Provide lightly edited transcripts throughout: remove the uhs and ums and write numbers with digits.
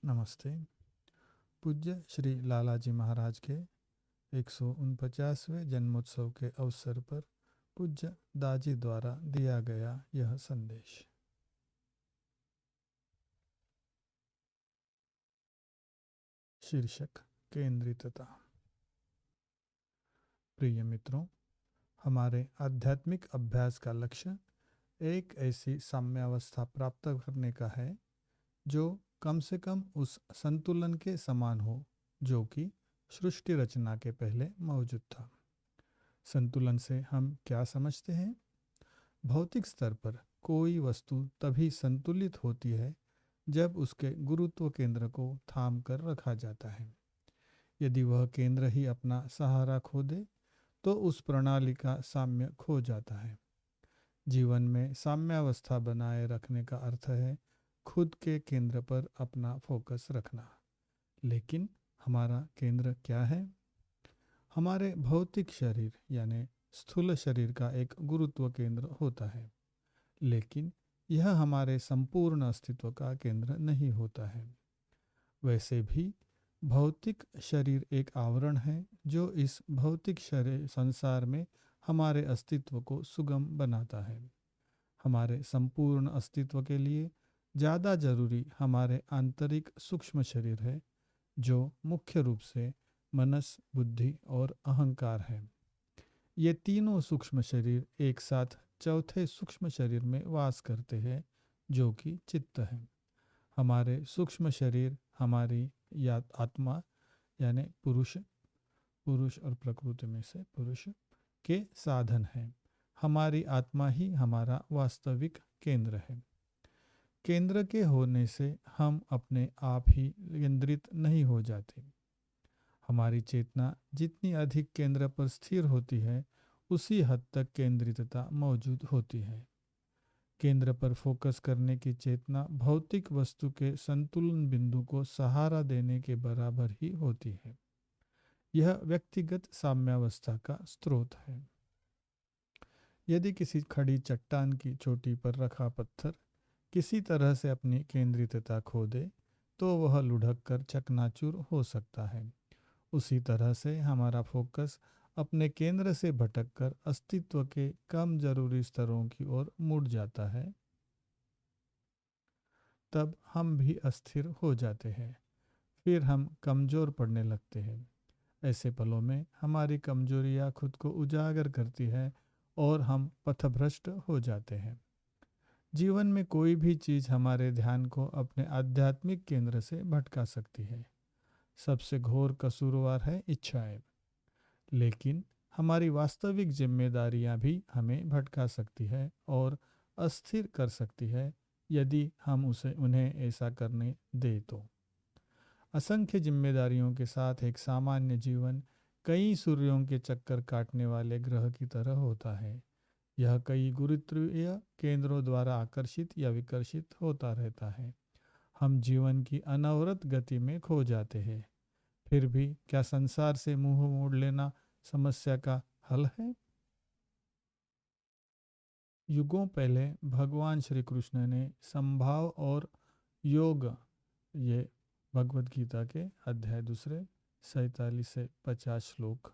नमस्ते। पूज्य श्री लालाजी महाराज के 149वें जन्मोत्सव के अवसर पर पूज्य दाजी द्वारा दिया गया यह संदेश। शीर्षक केंद्रितता। प्रिय मित्रों, हमारे आध्यात्मिक अभ्यास का लक्ष्य एक ऐसी साम्यावस्था प्राप्त करने का है जो कम से कम उस संतुलन के समान हो जो कि सृष्टि रचना के पहले मौजूद था। संतुलन से हम क्या समझते हैं? भौतिक स्तर पर कोई वस्तु तभी संतुलित होती है जब उसके गुरुत्व केंद्र को थाम कर रखा जाता है। यदि वह केंद्र ही अपना सहारा खो दे तो उस प्रणाली का साम्य खो जाता है। जीवन में साम्यावस्था बनाए रखने का अर्थ है खुद के केंद्र पर अपना फोकस रखना। लेकिन हमारा केंद्र क्या है? हमारे भौतिक शरीर यानी स्थूल शरीर का एक गुरुत्व केंद्र होता है, लेकिन यह हमारे संपूर्ण अस्तित्व का केंद्र नहीं होता है। वैसे भी भौतिक शरीर एक आवरण है जो इस भौतिक शरीर संसार में हमारे अस्तित्व को सुगम बनाता है। हमारे संपूर्ण अस्तित्व के लिए ज़्यादा जरूरी हमारे आंतरिक सूक्ष्म शरीर है जो मुख्य रूप से मनस, बुद्धि और अहंकार है। ये तीनों सूक्ष्म शरीर एक साथ चौथे सूक्ष्म शरीर में वास करते हैं जो कि चित्त है। हमारे सूक्ष्म शरीर हमारी या आत्मा यानी पुरुष और प्रकृति में से पुरुष के साधन है। हमारी आत्मा ही हमारा वास्तविक केंद्र है। केंद्र के होने से हम अपने आप ही केंद्रित नहीं हो जाते। हमारी चेतना जितनी अधिक केंद्र पर स्थिर होती है उसी हद तक केंद्रितता मौजूद होती है। केंद्र पर फोकस करने की चेतना भौतिक वस्तु के संतुलन बिंदु को सहारा देने के बराबर ही होती है। यह व्यक्तिगत साम्यावस्था का स्रोत है। यदि किसी खड़ी चट्टान की चोटी पर रखा पत्थर किसी तरह से अपनी केंद्रितता खो दे तो वह लुढ़क कर चकनाचूर हो सकता है। उसी तरह से हमारा फोकस अपने केंद्र से भटककर अस्तित्व के कम जरूरी स्तरों की ओर मुड़ जाता है, तब हम भी अस्थिर हो जाते हैं। फिर हम कमज़ोर पड़ने लगते हैं। ऐसे पलों में हमारी कमजोरियां खुद को उजागर करती है और हम पथभ्रष्ट हो जाते हैं। जीवन में कोई भी चीज़ हमारे ध्यान को अपने आध्यात्मिक केंद्र से भटका सकती है। सबसे घोर कसूरवार है इच्छाएं। लेकिन हमारी वास्तविक जिम्मेदारियां भी हमें भटका सकती है और अस्थिर कर सकती है यदि हम उन्हें ऐसा करने दे तो। असंख्य जिम्मेदारियों के साथ एक सामान्य जीवन कई सूर्यों के चक्कर काटने वाले ग्रह की तरह होता है। यह कई गुरुत्वीय केंद्रों द्वारा आकर्षित या विकर्षित होता रहता है। हम जीवन की अनवरत गति में खो जाते हैं। फिर भी क्या संसार से मुंह मोड़ लेना समस्या का हल है? युगों पहले भगवान श्री कृष्ण ने संभाव और योग, ये भगवद गीता के अध्याय 2 47 से 50 श्लोक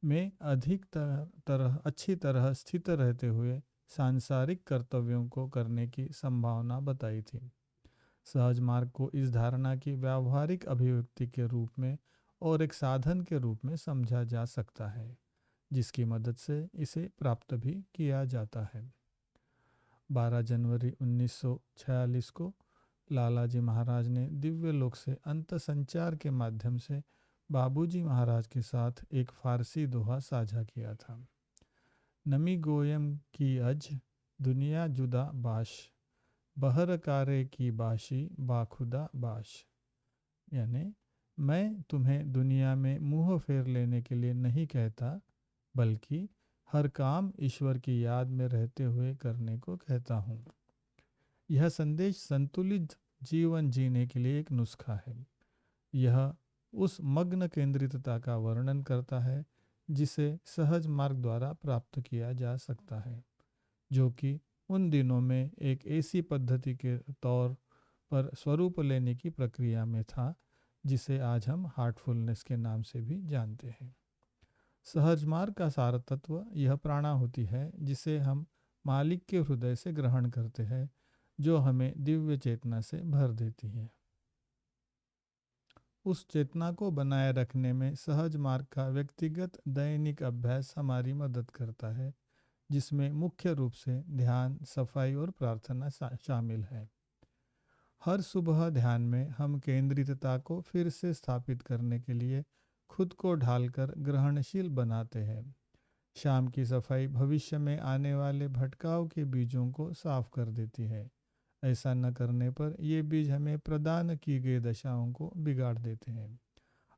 में अधिक अच्छी तरह स्थित रहते हुए सांसारिक कर्तव्यों को करने की संभावना बताई थी। सहज मार्ग को इस धारणा की व्यावहारिक अभिव्यक्ति के रूप में और एक साधन के रूप में समझा जा सकता है जिसकी मदद से इसे प्राप्त भी किया जाता है। 12 जनवरी 1946 को लालाजी महाराज ने दिव्य लोक से अंत संचार के माध्यम से बाबूजी महाराज के साथ एक फारसी दोहा साझा किया था। नमी गोयम की अज दुनिया जुदा बाश, बहर कारे की बाशी बाखुदा बाश। यानी मैं तुम्हें दुनिया में मुंह फेर लेने के लिए नहीं कहता, बल्कि हर काम ईश्वर की याद में रहते हुए करने को कहता हूँ। यह संदेश संतुलित जीवन जीने के लिए एक नुस्खा है। यह उस मग्न केंद्रितता का वर्णन करता है जिसे सहज मार्ग द्वारा प्राप्त किया जा सकता है, जो कि उन दिनों में एक ऐसी पद्धति के तौर पर स्वरूप लेने की प्रक्रिया में था, जिसे आज हम हार्टफुलनेस के नाम से भी जानते हैं। सहज मार्ग का सार तत्व यह प्राणाहुति है, जिसे हम मालिक के हृदय से ग्रहण करते हैं, जो हमें दिव्य चेतना से भर देती है। उस चेतना को बनाए रखने में सहज मार्ग का व्यक्तिगत दैनिक अभ्यास हमारी मदद करता है, जिसमें मुख्य रूप से ध्यान, सफाई और प्रार्थना शामिल है। हर सुबह ध्यान में हम केंद्रितता को फिर से स्थापित करने के लिए खुद को ढालकर ग्रहणशील बनाते हैं। शाम की सफाई भविष्य में आने वाले भटकाव के बीजों को साफ कर देती है। ऐसा न करने पर ये बीज हमें प्रदान की गई दशाओं को बिगाड़ देते हैं।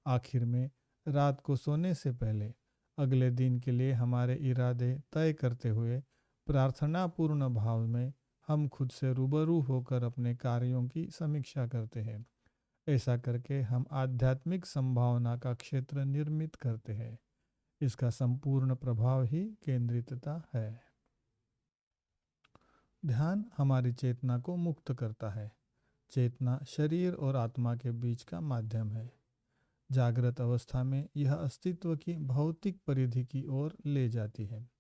आखिर में, रात को सोने से पहले अगले दिन के लिए हमारे इरादे तय करते हुए प्रार्थना पूर्ण भाव में हम खुद से रूबरू होकर अपने कार्यों की समीक्षा करते हैं। ऐसा करके हम आध्यात्मिक संभावना का क्षेत्र निर्मित करते हैं। इसका संपूर्ण प्रभाव ही केंद्रितता है। ध्यान हमारी चेतना को मुक्त करता है। चेतना शरीर और आत्मा के बीच का माध्यम है। जागृत अवस्था में यह अस्तित्व की भौतिक परिधि की ओर ले जाती है।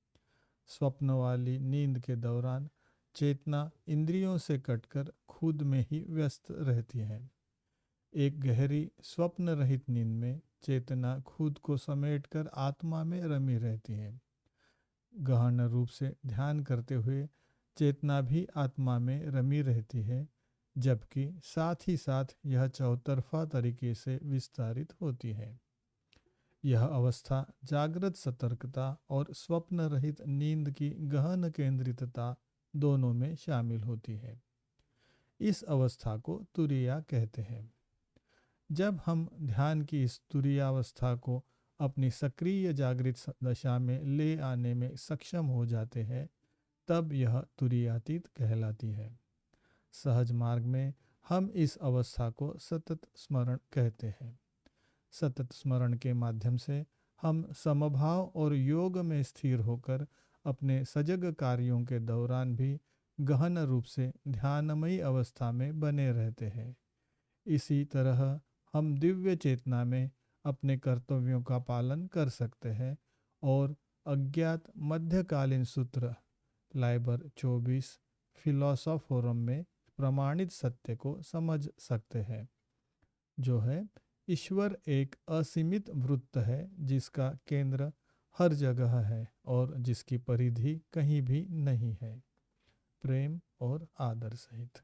स्वप्न वाली नींद के दौरान चेतना इंद्रियों से कटकर खुद में ही व्यस्त रहती है। एक गहरी स्वप्न रहित नींद में चेतना खुद को समेटकर आत्मा में रमी रहती है। गहन रूप से ध्यान करते हुए चेतना भी आत्मा में रमी रहती है, जबकि साथ ही साथ यह चौतरफा तरीके से विस्तारित होती है। यह अवस्था जागृत सतर्कता और स्वप्न रहित नींद की गहन केंद्रितता दोनों में शामिल होती है। इस अवस्था को तुरिया कहते हैं। जब हम ध्यान की इस तुरीयावस्था को अपनी सक्रिय जागृत दशा में ले आने में सक्षम हो जाते हैं, तब यह तुरीयातीत कहलाती है। सहज मार्ग में हम इस अवस्था को सतत स्मरण कहते हैं। सतत स्मरण के माध्यम से हम समभाव और योग में स्थिर होकर अपने सजग कार्यों के दौरान भी गहन रूप से ध्यानमयी अवस्था में बने रहते हैं। इसी तरह हम दिव्य चेतना में अपने कर्तव्यों का पालन कर सकते हैं और अज्ञात मध्यकालीन सूत्र लाइबर 24 फिलोसोफोरम में प्रमाणित सत्य को समझ सकते हैं, जो है ईश्वर एक असीमित वृत्त है जिसका केंद्र हर जगह है और जिसकी परिधि कहीं भी नहीं है। प्रेम और आदर सहित।